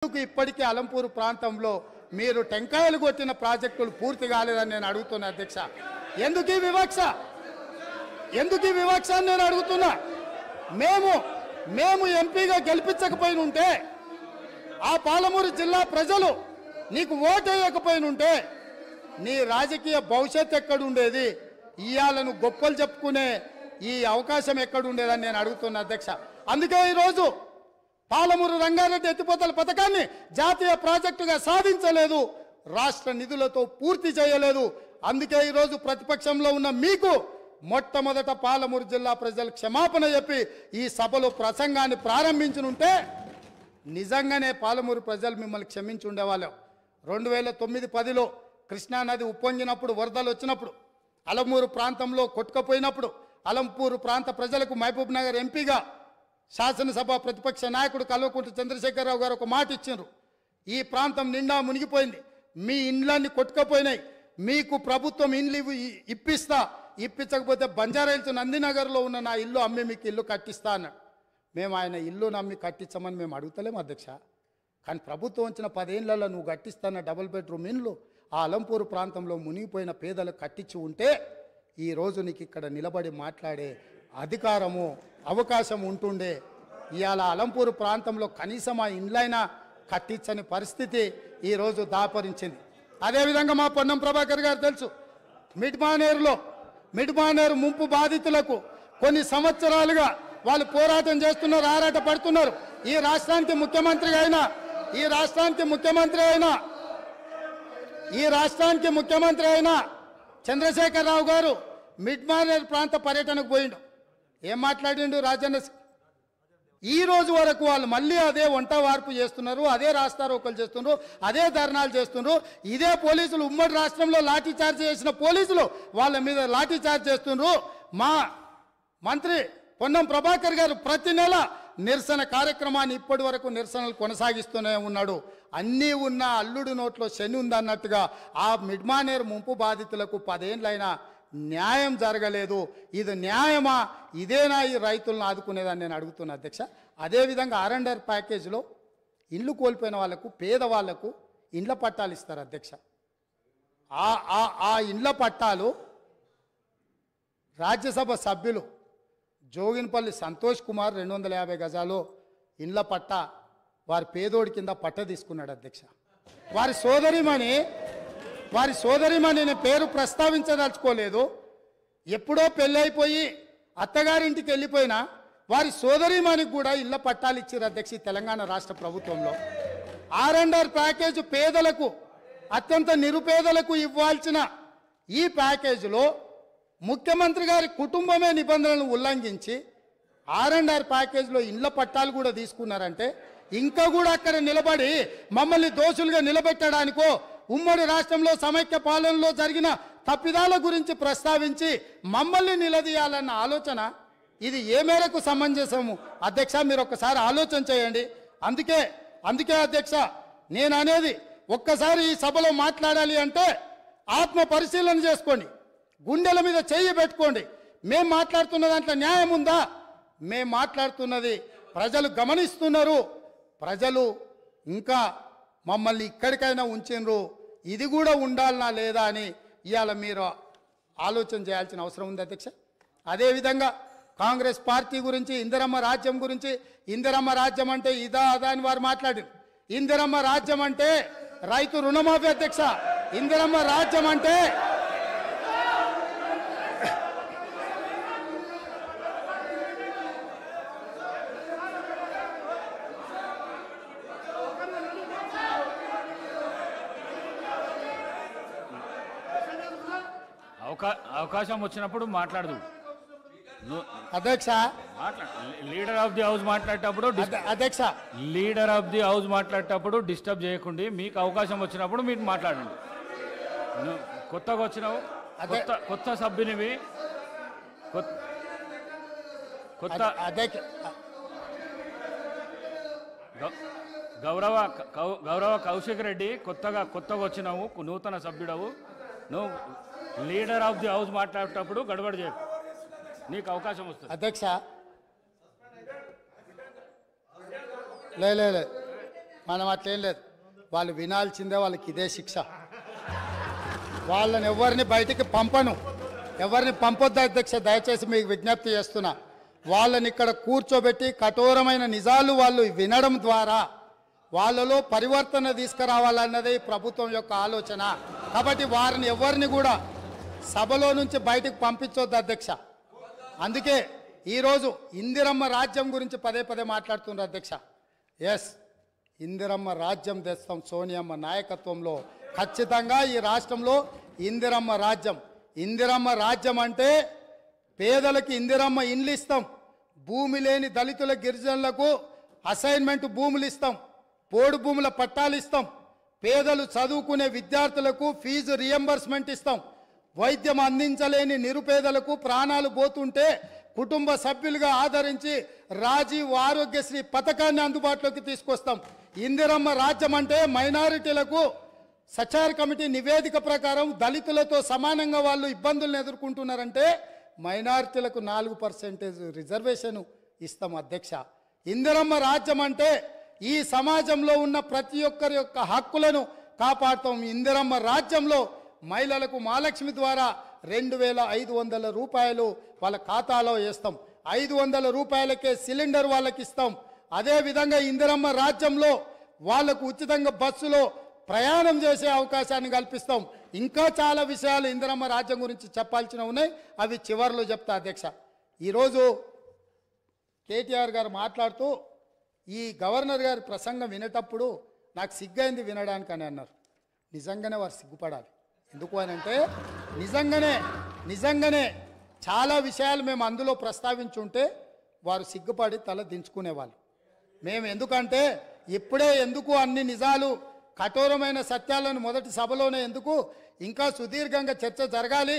ఇప్పటికీ అలంపూర్ ప్రాంతంలో మీరు టెంకాయలు కొట్టిన ప్రాజెక్టులు పూర్తి కాలేదని నేను అడుగుతున్నా అధ్యక్ష. ఎందుకు ఈ వివక్ష? ఎందుకు ఈ వివక్ష అని నేను అడుగుతున్నా. మేము ఎంపీగా గెలిపించకపోయిన ఉంటే, ఆ పాలమూరు జిల్లా ప్రజలు నీకు ఓటు వేయకపోయినుంటే నీ రాజకీయ భవిష్యత్తు ఎక్కడుండేది? ఇయాలను గొప్పలు చెప్పుకునే ఈ అవకాశం ఎక్కడుండేదని నేను అడుగుతున్నా అధ్యక్ష. అందుకే ఈరోజు పాలమూరు రంగారెడ్డి ఎత్తిపోతల పథకాన్ని జాతీయ ప్రాజెక్టుగా సాధించలేదు, రాష్ట్ర నిధులతో పూర్తి చేయలేదు. అందుకే ఈరోజు ప్రతిపక్షంలో ఉన్న మీకు మొట్టమొదట పాలమూరు జిల్లా ప్రజలు క్షమాపణ చెప్పి ఈ సభలో ప్రసంగాన్ని ప్రారంభించనుంటే నిజంగానే పాలమూరు ప్రజలు మిమ్మల్ని క్షమించి ఉండేవాళ్ళం. 2009-10లో కృష్ణానది ఉప్పొంగినప్పుడు, వరదలు వచ్చినప్పుడు, అలంపూరు ప్రాంతంలో కొట్టుకుపోయినప్పుడు అలంపూరు ప్రాంత ప్రజలకు మహబూబ్ నగర్ ఎంపీగా శాసనసభ ప్రతిపక్ష నాయకుడు కల్వకుంట్ల చంద్రశేఖరరావు గారు ఒక మాట ఇచ్చారు. ఈ ప్రాంతం నిండా మునిగిపోయింది, మీ ఇండ్లన్నీ కొట్టుకుపోయినాయి, మీకు ప్రభుత్వం ఇండ్లు ఇప్పించకపోతే బంజారాహిల్స్ నందినగర్లో ఉన్న నా ఇల్లు అమ్మి మీకు ఇల్లు కట్టిస్తా అన్నాడు. మేము ఆయన ఇల్లు నమ్మి కట్టించమని మేము అడుగుతలేము అధ్యక్ష. కానీ ప్రభుత్వం వచ్చిన 10 ఏళ్లలో నువ్వు కట్టిస్తాన్న డబుల్ బెడ్రూమ్ ఇండ్లు ఆ అలంపూరు ప్రాంతంలో మునిగిపోయిన పేదలకు కట్టించి ఉంటే ఈరోజు నీకు ఇక్కడ నిలబడి మాట్లాడే అధికారము, అవకాశం ఉంటుండే. ఇవాళ అలంపూరు ప్రాంతంలో కనీసం ఆ ఇండ్లైనా కట్టించని పరిస్థితి ఈరోజు దాపరించింది. అదేవిధంగా మా పొన్నం ప్రభాకర్ గారు తెలుసు, మిడ్మానేరు ముంపు బాధితులకు కొన్ని సంవత్సరాలుగా వాళ్ళు పోరాటం చేస్తున్నారు, ఆరాట పడుతున్నారు. ఈ రాష్ట్రానికి ముఖ్యమంత్రి అయిన చంద్రశేఖరరావు గారు మిడ్మానేరు ప్రాంత పర్యటనకు పోయిండు. ఏం మాట్లాడిండు రాజన్న? ఈ రోజు వరకు వాళ్ళు మళ్ళీ అదే వంట వార్పు చేస్తున్నారు, అదే రాస్తారోకలు చేస్తున్నారు, అదే ధర్నాలు చేస్తున్నారు. ఇదే పోలీసులు ఉమ్మడి రాష్ట్రంలో లాఠీ చార్జ్ చేసిన పోలీసులు వాళ్ళ మీద లాఠీ చార్జ్ చేస్తున్నారు. మా మంత్రి పొన్నం ప్రభాకర్ గారు ప్రతి నెల నిరసన కార్యక్రమాన్ని ఇప్పటి వరకు నిరసనలు కొనసాగిస్తూనే ఉన్నాడు. అన్నీ ఉన్న అల్లుడు నోట్లో శని ఉందన్నట్టుగా ఆ మిడ్మానేరు ముంపు బాధితులకు 10 ఏళ్ళైనా న్యాయం జరగలేదు. ఇది న్యాయమా? ఇదేనా ఈ రైతులను ఆదుకునేదని నేను అడుగుతున్నా అధ్యక్ష. అదేవిధంగా ఆర్ఎండ్ఆర్ ప్యాకేజీలో ఇల్లు కోల్పోయిన వాళ్లకు, పేదవాళ్లకు ఇండ్ల పట్టాలు ఇస్తారు అధ్యక్ష. ఆ ఇండ్ల పట్టాలు రాజ్యసభ సభ్యులు జోగిన్పల్లి సంతోష్ కుమార్ 250 గజాలు ఇండ్ల పట్ట వారి పేదోడి కింద పట్ట తీసుకున్నాడు అధ్యక్ష. వారి సోదరిమణి నేను పేరు ప్రస్తావించదలుచుకోలేదు. ఎప్పుడో పెళ్ళైపోయి అత్తగారింటికి వెళ్ళిపోయినా వారి సోదరిమణికి కూడా ఇళ్ల పట్టాలు ఇచ్చారు అధ్యక్ష తెలంగాణ రాష్ట్ర ప్రభుత్వంలో. ఆర్ఎండ్ఆర్ ప్యాకేజ్ పేదలకు, అత్యంత నిరుపేదలకు ఇవ్వాల్సిన ఈ ప్యాకేజీలో ముఖ్యమంత్రి గారి కుటుంబమే నిబంధనలను ఉల్లంఘించి ఆర్ఎండ్ఆర్ ప్యాకేజీలో ఇళ్ల పట్టాలు కూడా తీసుకున్నారంటే ఇంకా కూడా అక్కడ నిలబడి మమ్మల్ని దోషులుగా నిలబెట్టడానికో, ఉమ్మడి రాష్ట్రంలో సమైక్య పాలనలో జరిగిన తప్పిదాల గురించి ప్రస్తావించి మమ్మల్ని నిలదీయాలన్న ఆలోచన ఇది ఏ మేరకు సమంజసము అధ్యక్ష? మీరు ఒక్కసారి ఆలోచన చేయండి. అందుకే అధ్యక్ష నేను అనేది, ఒక్కసారి ఈ సభలో మాట్లాడాలి అంటే ఆత్మ పరిశీలన చేసుకోండి, గుండెల మీద చెయ్యి పెట్టుకోండి. మేము మాట్లాడుతున్న దాంట్లో న్యాయం ఉందా? మేము మాట్లాడుతున్నది ప్రజలు గమనిస్తున్నారు. ప్రజలు ఇంకా మమ్మల్ని ఇక్కడికైనా ఉంచినరు, ఇది కూడా ఉండాలనా లేదా అని ఇవాళ మీరు ఆలోచన చేయాల్సిన అవసరం ఉంది అధ్యక్ష. అదేవిధంగా కాంగ్రెస్ పార్టీ గురించి, ఇందిరమ్మ రాజ్యం గురించి, ఇందిరమ్మ రాజ్యం అంటే ఇదా అదా అని వారు మాట్లాడారు. ఇందిరమ్మ రాజ్యం అంటే రైతు రుణమాఫీ అధ్యక్ష. ఇందిరమ్మ రాజ్యం అంటే అవకాశం వచ్చినప్పుడు మాట్లాడదు అధ్యక్ష. లీడర్ ఆఫ్ ది హౌస్ మాట్లాడేటప్పుడు అధ్యక్ష, లీడర్ ఆఫ్ ది హౌస్ మాట్లాడేటప్పుడు డిస్టర్బ్ చేయకండి. మీకు అవకాశం వచ్చినప్పుడు మీరు మాట్లాడండి. కొత్తగా వచ్చినావు, కొత్త సభ్యునివి, కొత్త గౌరవ కౌశిక్ రెడ్డి కొత్తగా వచ్చినావు, నూతన సభ్యుడవు. నువ్వు లీడర్ ఆఫ్ ది హౌస్ మాట్లాడేటప్పుడు గడబడి చేయకు, నీకు అవకాశం వస్తుంది అధ్యక్ష. మనం అట్లేం లేదు, వాళ్ళు వినాల్సిందే, వాళ్ళకి ఇదే శిక్ష. వాళ్ళని ఎవరిని బయటికి పంపను, ఎవరిని పంపొద్దు అధ్యక్ష, దయచేసి మీకు విజ్ఞప్తి చేస్తున్నా. వాళ్ళని ఇక్కడ కూర్చోబెట్టి కఠోరమైన నిజాలు వాళ్ళు వినడం ద్వారా వాళ్ళలో పరివర్తన తీసుకురావాలన్నదే ఈ ప్రభుత్వం యొక్క ఆలోచన. కాబట్టి వారిని ఎవరిని కూడా సభలో నుంచి బయటకు పంపించొద్దు అధ్యక్ష. అందుకే ఈరోజు ఇందిరమ్మ రాజ్యం గురించి పదే పదే మాట్లాడుతున్నారు అధ్యక్ష. ఎస్, ఇందిరమ్మ రాజ్యం తెస్తాం సోనియమ్మ నాయకత్వంలో. ఖచ్చితంగా ఈ రాష్ట్రంలో ఇందిరమ్మ రాజ్యం. ఇందిరమ్మ రాజ్యం అంటే పేదలకు ఇందిరమ్మ ఇండ్లు ఇస్తాం, భూమి లేని దళితుల గిరిజనులకు అసైన్మెంట్ భూములు ఇస్తాం, పోడు భూముల పట్టాలు ఇస్తాం, పేదలు చదువుకునే విద్యార్థులకు ఫీజు రియంబర్స్మెంట్ ఇస్తాం, వైద్యం అందించలేని నిరుపేదలకు ప్రాణాలు పోతుంటే కుటుంబ సభ్యులుగా ఆదరించి రాజీవ్ ఆరోగ్యశ్రీ పథకాన్ని అందుబాటులోకి తీసుకొస్తాం. ఇందిరమ్మ రాజ్యం అంటే మైనారిటీలకు సచార్ కమిటీ నివేదిక ప్రకారం దళితులతో సమానంగా వాళ్ళు ఇబ్బందులను ఎదుర్కొంటున్నారంటే మైనారిటీలకు 4% రిజర్వేషన్ ఇస్తాం అధ్యక్ష. ఇందిరమ్మ రాజ్యం అంటే ఈ సమాజంలో ఉన్న ప్రతి ఒక్కరి యొక్క హక్కులను కాపాడుతాం. ఇందిరమ్మ రాజ్యంలో మహిళలకు మహాలక్ష్మి ద్వారా 2500 రూపాయలు వాళ్ళ ఖాతాలో వేస్తాం, 500 రూపాయలకే సిలిండర్ వాళ్ళకి ఇస్తాం. అదేవిధంగా ఇందిరమ్మ రాజ్యంలో వాళ్లకు ఉచితంగా బస్సులో ప్రయాణం చేసే అవకాశాన్ని కల్పిస్తాం. ఇంకా చాలా విషయాలు ఇందిరమ్మ రాజ్యం గురించి చెప్పాల్సిన ఉన్నాయి, అవి చివరిలో చెప్తా అధ్యక్ష. ఈరోజు కేటీఆర్ గారు మాట్లాడుతూ ఈ గవర్నర్ గారి ప్రసంగం వినేటప్పుడు నాకు సిగ్గైంది వినడానికి అని అన్నారు. నిజంగానే వారు సిగ్గుపడాలి. ఎందుకు అని అంటే నిజంగానే చాలా విషయాలు మేము అందులో ప్రస్తావించుంటే వారు సిగ్గుపడి తల దించుకునేవాళ్ళు. మేము ఎందుకంటే ఎందుకు అన్ని నిజాలు కఠోరమైన సత్యాలను మొదటి సభలోనే ఎందుకు, ఇంకా సుదీర్ఘంగా చర్చ జరగాలి,